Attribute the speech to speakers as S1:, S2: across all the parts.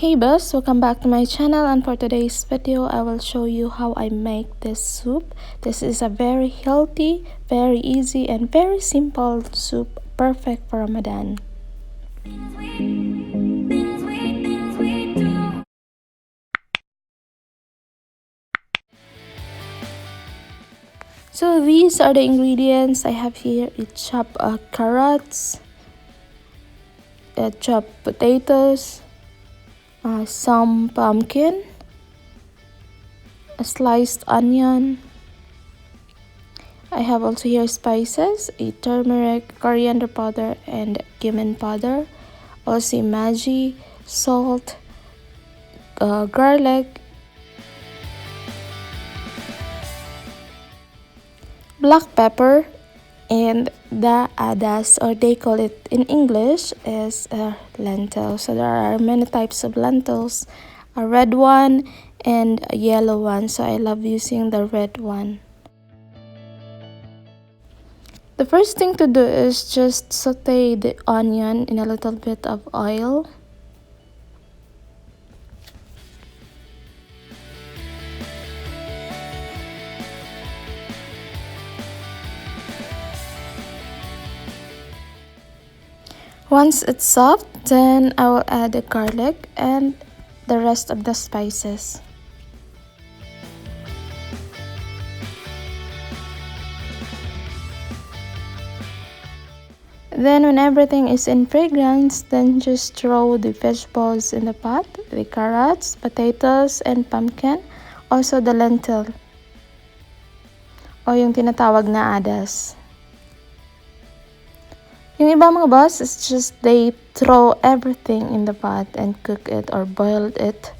S1: Hey boss, welcome back to my channel, and for today's video I will show you how I make this soup. This is a very healthy, very easy and very simple soup, perfect for Ramadan. So these are the ingredients I have here. I chopped carrots, chopped potatoes, some pumpkin, a sliced onion. I have also here spices, a turmeric, coriander powder and cumin powder, also Maggi, salt, garlic, black pepper, and the adas, or they call it in English, is a lentil. So there are many types of lentils, a red one and a yellow one, so I love using the red one. The first thing to do is just saute the onion in a little bit of oil. Once it's soft, then I will add the garlic and the rest of the spices. Then when everything is in fragrance, then just throw the vegetables in the pot, the carrots, potatoes, and pumpkin, also the lentil, o yung tinatawag na adas. Yung iba mga boss is just they throw everything in the pot and cook it or boil it.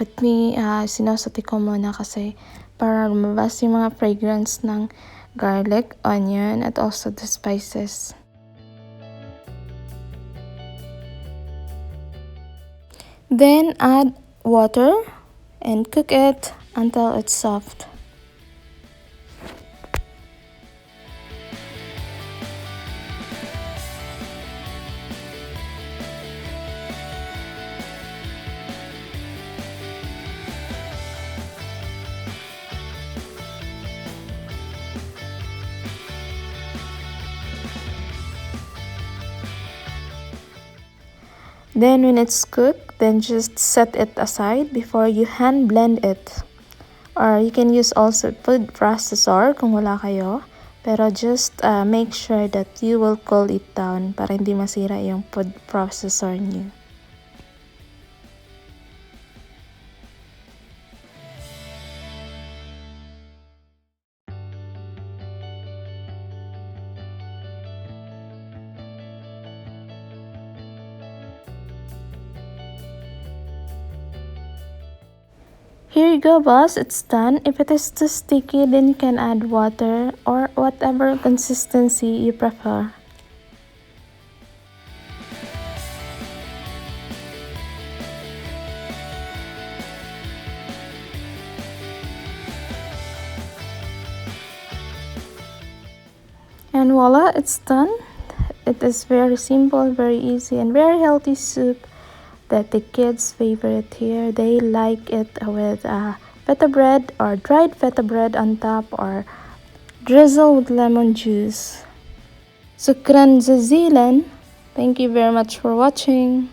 S1: But me, sinosauté ko muna kasi para lumabas yung mga fragrance ng garlic, onion, at also the spices. Then add water and cook it until it's soft. Then when it's cooked, then just set it aside before you hand blend it. Or you can use also food processor kung wala kayo. Pero just make sure that you will cool it down para hindi masira yung food processor niyo. Here you go boss, it's done. If it is too sticky, then you can add water or whatever consistency you prefer. And voila, it's done. It is very simple, very easy and very healthy soup that the kids favorite here. They like it with feta bread or dried feta bread on top, or drizzle with lemon juice. Shukran jazilan. Thank you very much for watching.